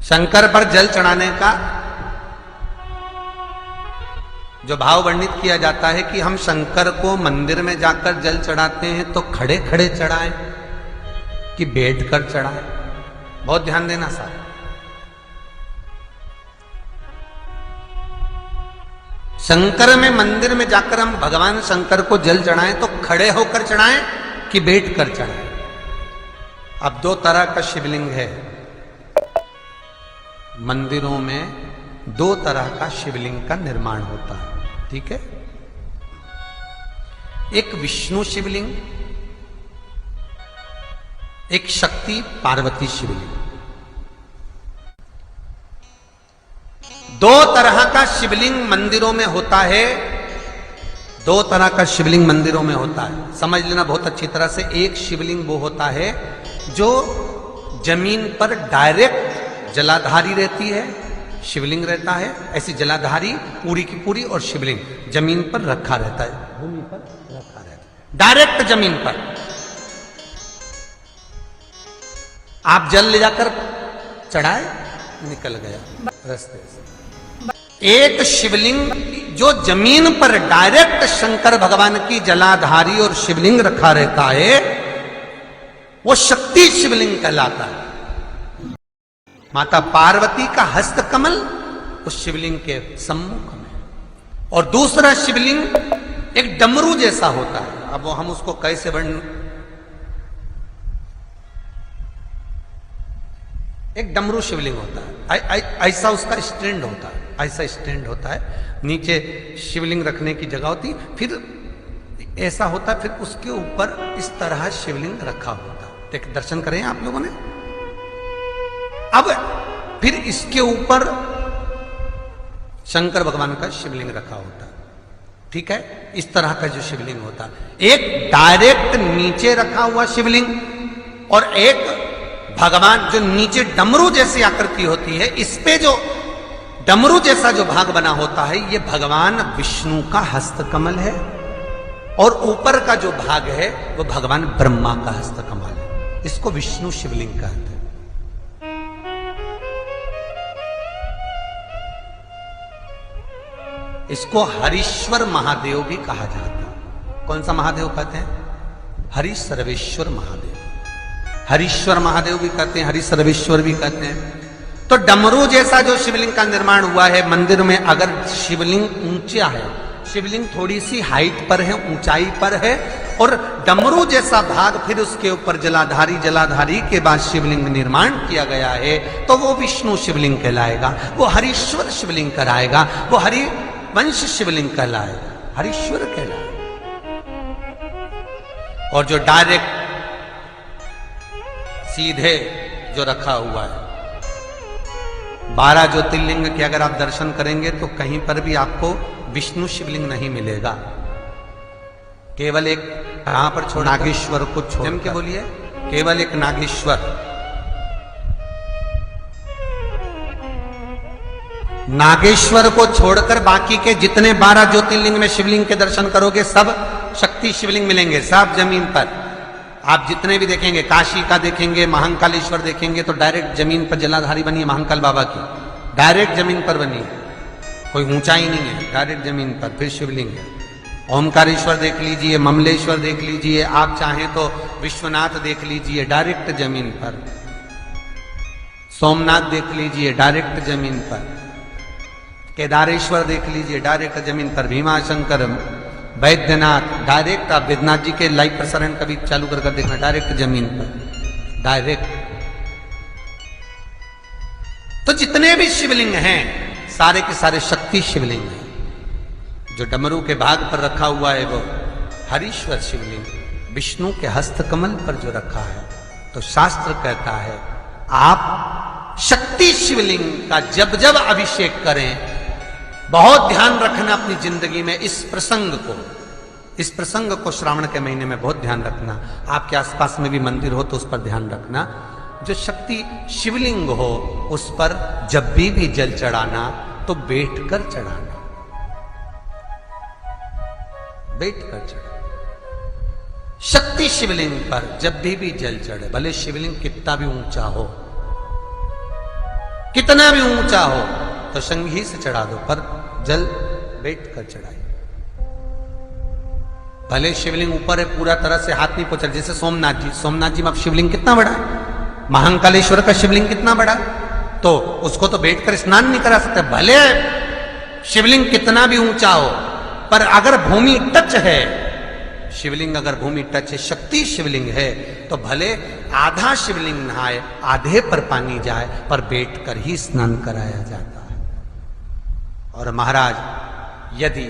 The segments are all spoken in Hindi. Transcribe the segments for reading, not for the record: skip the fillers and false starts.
शंकर पर जल चढ़ाने का जो भाव वर्णित किया जाता है कि हम शंकर को मंदिर में जाकर जल चढ़ाते हैं तो खड़े खड़े चढ़ाएं कि बैठकर चढ़ाएं। बहुत ध्यान देना साहब। शंकर में मंदिर में जाकर हम भगवान शंकर को जल चढ़ाएं तो खड़े होकर चढ़ाएं कि बैठकर चढ़ाएं। अब दो तरह का शिवलिंग है मंदिरों में, दो तरह का शिवलिंग का निर्माण होता है, ठीक है। एक विष्णु शिवलिंग, एक शक्ति पार्वती शिवलिंग। दो तरह का शिवलिंग मंदिरों में होता है, दो तरह का शिवलिंग मंदिरों में होता है, समझ लेना बहुत अच्छी तरह से। एक शिवलिंग वो होता है जो जमीन पर डायरेक्ट जलाधारी रहती है, शिवलिंग रहता है, ऐसी जलाधारी पूरी की पूरी, और शिवलिंग जमीन पर रखा रहता है, भूमि पर रखा रहता है, डायरेक्ट जमीन पर। आप जल ले जाकर चढ़ाए, निकल गया रास्ते से। एक शिवलिंग जो जमीन पर डायरेक्ट शंकर भगवान की जलाधारी और शिवलिंग रखा रहता है, वो शक्ति शिवलिंग कहलाता है। माता पार्वती का हस्त कमल उस शिवलिंग के सम्मुख में, और दूसरा शिवलिंग एक डमरू जैसा होता है। अब वो हम उसको कैसे वर्णन, एक डमरू शिवलिंग होता है, ऐसा उसका स्टैंड होता है, ऐसा स्टैंड होता है, नीचे शिवलिंग रखने की जगह होती, फिर ऐसा होता है, फिर उसके ऊपर इस तरह शिवलिंग रखा होता है। देख, दर्शन करें आप लोगों ने। अब फिर इसके ऊपर शंकर भगवान का शिवलिंग रखा होता है, ठीक है। इस तरह का जो शिवलिंग होता है, एक डायरेक्ट नीचे रखा हुआ शिवलिंग, और एक भगवान जो नीचे डमरू जैसी आकृति होती है, इस पे जो डमरू जैसा जो भाग बना होता है, ये भगवान विष्णु का हस्तकमल है, और ऊपर का जो भाग है वो भगवान ब्रह्मा का हस्तकमल है। इसको विष्णु शिवलिंग कहते हैं। इसको हरीश्वर महादेव भी कहा जाता है। कौन सा महादेव कहते हैं? हरि सर्वेश्वर महादेव। हरीश्वर महादेव भी कहते हैं, हरि सर्वेश्वर भी कहते हैं। तो डमरू जैसा जो शिवलिंग का निर्माण हुआ है मंदिर में, अगर शिवलिंग ऊंचा है, शिवलिंग थोड़ी सी हाइट पर है, ऊंचाई पर है, और डमरू जैसा भाग फिर उसके ऊपर जलाधारी के बाद शिवलिंग निर्माण किया गया है, तो वो विष्णु शिवलिंग कहलाएगा, वो हरीश्वर शिवलिंग कहलाएगा, वो हरि वंश शिवलिंग कहलाएगा, हरीश्वर कहलाएगा। और जो डायरेक्ट सीधे जो रखा हुआ है, 12 ज्योतिर्लिंग के अगर आप दर्शन करेंगे तो कहीं पर भी आपको विष्णु शिवलिंग नहीं मिलेगा, केवल एक कहां पर छोड़, नागेश्वर को छोड़ के बोलिए, केवल एक नागेश्वर, नागेश्वर को छोड़कर बाकी के जितने 12 ज्योतिर्लिंग में शिवलिंग के दर्शन करोगे सब शक्ति शिवलिंग मिलेंगे, सब जमीन पर। आप जितने भी देखेंगे, काशी का देखेंगे, महाकालेश्वर देखेंगे, तो डायरेक्ट जमीन पर जलाधारी बनी है महाकाल बाबा की, डायरेक्ट जमीन पर बनी है, कोई ऊंचाई नहीं है, डायरेक्ट जमीन पर फिर शिवलिंग है। ओमकारेश्वर देख लीजिए, ममलेश्वर देख लीजिए, आप चाहें तो विश्वनाथ देख लीजिए, डायरेक्ट जमीन पर। सोमनाथ देख लीजिए, डायरेक्ट जमीन पर। केदारेश्वर देख लीजिए, डायरेक्ट जमीन पर। भीमाशंकर, वैद्यनाथ, डायरेक्ट। आप वैद्यनाथ जी के लाइव प्रसारण कभी चालू कर देखना, डायरेक्ट जमीन पर, डायरेक्ट। तो जितने भी शिवलिंग हैं सारे के सारे शक्ति शिवलिंग हैं। जो डमरू के भाग पर रखा हुआ है वो हरीश्वर शिवलिंग, विष्णु के हस्तकमल पर जो रखा है, तो शास्त्र कहता है आप शक्ति शिवलिंग का जब जब अभिषेक करें, बहुत ध्यान रखना अपनी जिंदगी में इस प्रसंग को श्रावण के महीने में बहुत ध्यान रखना। आपके आसपास में भी मंदिर हो तो उस पर ध्यान रखना। जो शक्ति शिवलिंग हो उस पर जब भी जल चढ़ाना तो बैठकर चढ़ाना, बैठकर चढ़ाना। शक्ति शिवलिंग पर जब भी जल चढ़े, भले शिवलिंग कितना भी ऊंचा हो, कितना भी ऊंचा हो तो शंघी से चढ़ा दो, पर जल बैठ कर चढ़ाइए। भले शिवलिंग ऊपर है, पूरा तरह से हाथ नहीं पहुंचा, जैसे सोमनाथ जी में अब शिवलिंग कितना बड़ा है, महाकालेश्वर का शिवलिंग कितना बड़ा, तो उसको तो बैठकर स्नान नहीं करा सकते। भले शिवलिंग कितना भी ऊंचा हो, पर अगर भूमि टच है, शिवलिंग अगर भूमि टच है, शक्ति शिवलिंग है, तो भले आधा शिवलिंग नहाए, आधे पर पानी जाए, पर बैठकर ही स्नान कराया जाता है। और महाराज यदि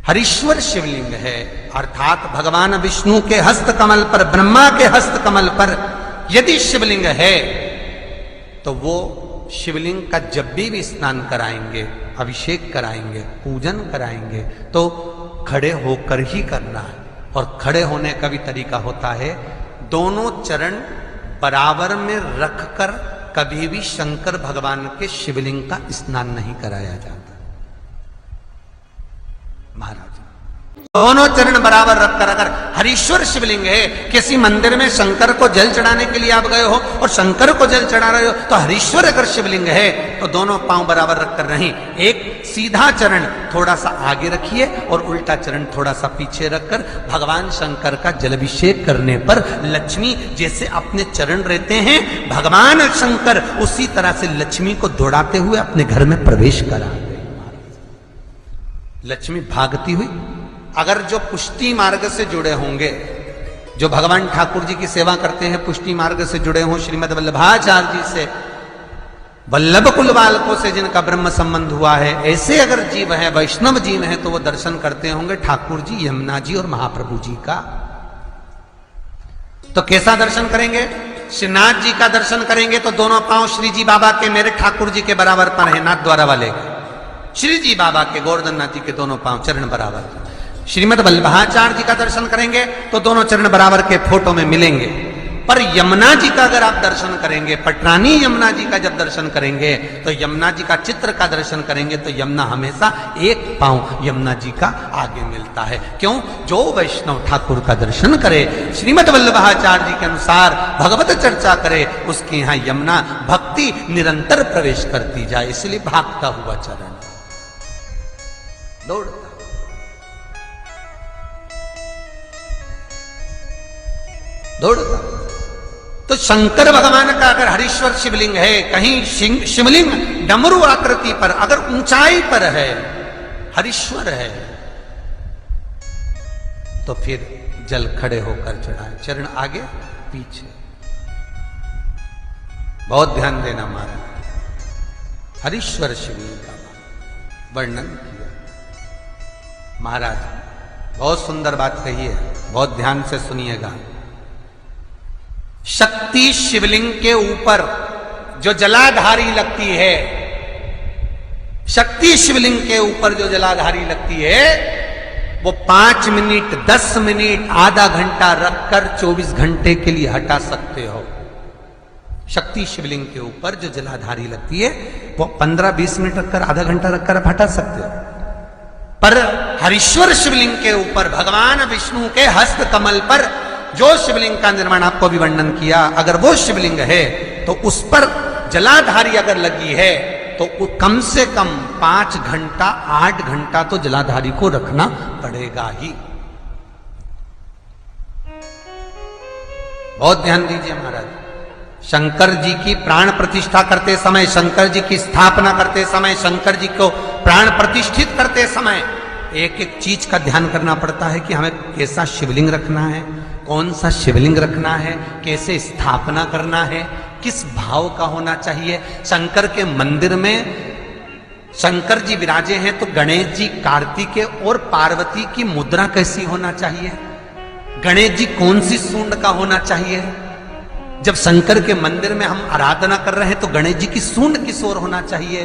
हरीश्वर शिवलिंग है, अर्थात भगवान विष्णु के हस्त कमल पर, ब्रह्मा के हस्त कमल पर यदि शिवलिंग है, तो वो शिवलिंग का जब भी स्नान कराएंगे, अभिषेक कराएंगे, पूजन कराएंगे, तो खड़े होकर ही करना है। और खड़े होने का भी तरीका होता है, दोनों चरण बराबर में रखकर कभी भी शंकर भगवान के शिवलिंग का स्नान नहीं कराया जाता। महाराज दोनों चरण बराबर रखकर, अगर हरीश्वर शिवलिंग है, किसी मंदिर में शंकर को जल चढ़ाने के लिए आप गए हो और शंकर को जल चढ़ा रहे हो, तो हरीश्वर अगर शिवलिंग है तो दोनों पांव बराबर रखकर नहीं, एक सीधा चरण थोड़ा सा आगे रखिए और उल्टा चरण थोड़ा सा पीछे रखकर भगवान शंकर का जलाभिषेक करने पर लक्ष्मी जैसे अपने चरण रहते हैं, भगवान शंकर उसी तरह से लक्ष्मी को दौड़ाते हुए अपने घर में प्रवेश कराते। लक्ष्मी भागती हुई, अगर जो पुष्टि मार्ग से जुड़े होंगे, जो भगवान ठाकुर जी की सेवा करते हैं, पुष्टि मार्ग से जुड़े हों, श्रीमद वल्लभाचार्य जी से, वल्लभ कुल बालकों से जिनका ब्रह्म संबंध हुआ है, ऐसे अगर जीव है, वैष्णव जीव है, तो वो दर्शन करते होंगे ठाकुर जी, यमुना जी और महाप्रभु जी का। तो कैसा दर्शन करेंगे? श्रीनाथ जी का दर्शन करेंगे तो दोनों पांव श्री जी बाबा के, मेरे ठाकुर जी के बराबर पर है, नाथ द्वारा वाले श्री जी बाबा के, गोवर्धन नाथ जी के दोनों पांव चरण बराबर। श्रीमद वल्लभाचार्य जी का दर्शन करेंगे तो दोनों चरण बराबर के फोटो में मिलेंगे। पर यमुना जी का अगर आप दर्शन करेंगे, पटरानी यमुना जी का जब दर्शन करेंगे, तो यमुना जी का चित्र का दर्शन करेंगे, तो यमुना हमेशा एक पांव यमुना जी का आगे मिलता है। क्यों? जो वैष्णव ठाकुर का दर्शन करे, श्रीमद वल्लभाचार्य जी के अनुसार भगवत चर्चा करे, उसके यहां यमुना भक्ति निरंतर प्रवेश करती जाए, इसलिए भागता हुआ चरण, दौड़ता दौड़ता। तो शंकर भगवान का अगर हरीश्वर शिवलिंग है, कहीं शिवलिंग डमरू आकृति पर, अगर ऊंचाई पर है, हरीश्वर है, तो फिर जल खड़े होकर चढ़ाए, चरण आगे पीछे। बहुत ध्यान देना महाराज, हरीश्वर शिवलिंग का वर्णन किया महाराज। बहुत सुंदर बात कही है, बहुत ध्यान से सुनिएगा। शक्ति शिवलिंग के ऊपर जो जलाधारी लगती है, शक्ति शिवलिंग के ऊपर जो जलाधारी लगती है, वो 5 मिनट, 10 मिनट, आधा घंटा रखकर 24 घंटे के लिए हटा सकते हो। शक्ति शिवलिंग के ऊपर जो जलाधारी लगती है, वो 15-20 मिनट रखकर, आधा घंटा रखकर आप हटा सकते हो। पर हरीश्वर शिवलिंग के ऊपर, भगवान विष्णु के हस्त कमल पर जो शिवलिंग का निर्माण आपको भी वर्णन किया, अगर वो शिवलिंग है तो उस पर जलाधारी अगर लगी है, तो कम से कम 5 घंटा, 8 घंटा तो जलाधारी को रखना पड़ेगा ही। बहुत ध्यान दीजिए महाराज। शंकर जी की प्राण प्रतिष्ठा करते समय, शंकर जी की स्थापना करते समय, शंकर जी को प्राण प्रतिष्ठित करते समय एक एक चीज का ध्यान करना पड़ता है कि हमें कैसा शिवलिंग रखना है, कौन सा शिवलिंग रखना है, कैसे स्थापना करना है, किस भाव का होना चाहिए। शंकर के मंदिर में शंकर जी विराजे हैं, तो गणेश जी, कार्तिकेय और पार्वती की मुद्रा कैसी होना चाहिए, गणेश जी कौन सी सूंड का होना चाहिए। जब शंकर के मंदिर में हम आराधना कर रहे हैं तो गणेश जी की सूंड किस ओर होना चाहिए,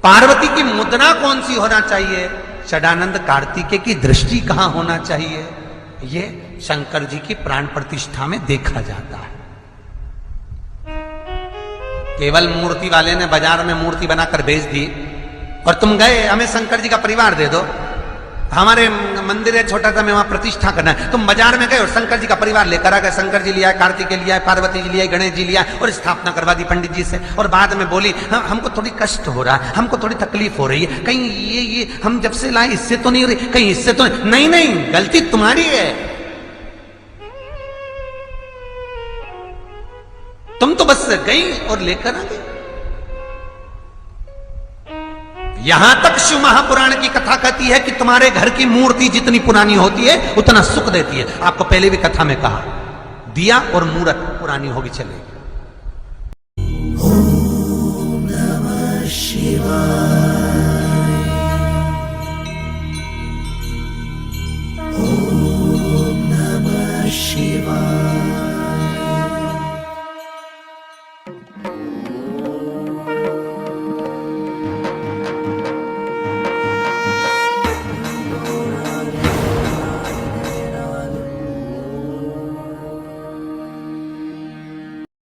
पार्वती की मुद्रा कौन सी होना चाहिए, षडानंद कार्तिकेय की दृष्टि कहां होना चाहिए, ये शंकर जी की प्राण प्रतिष्ठा में देखा जाता है। केवल मूर्ति वाले ने बाजार में मूर्ति बनाकर बेच दी और तुम गए हमें शंकर जी का परिवार दे दो, हमारे मंदिर है छोटा सा, मैं वहां प्रतिष्ठा करना है। तुम बाजार में गए और शंकर जी का परिवार लेकर आ गए, शंकर जी लिया, कार्तिकेय लिया, पार्वती जी लिया, गणेश जी लिया और स्थापना करवा दी पंडित जी से। और बाद में बोली हमको थोड़ी कष्ट हो रहा है, हमको थोड़ी तकलीफ हो रही है, कहीं ये हम जब से लाए इससे तो नहीं हो रही, कहीं इससे तो नहीं। नहीं, गलती तुम्हारी है। तुम तो बस गई और लेकर आ गई। यहां तक शिव महापुराण की कथा कहती है कि तुम्हारे घर की मूर्ति जितनी पुरानी होती है उतना सुख देती है। आपको पहले भी कथा में कहा, दिया और मूर्त पुरानी होगी चलेगी।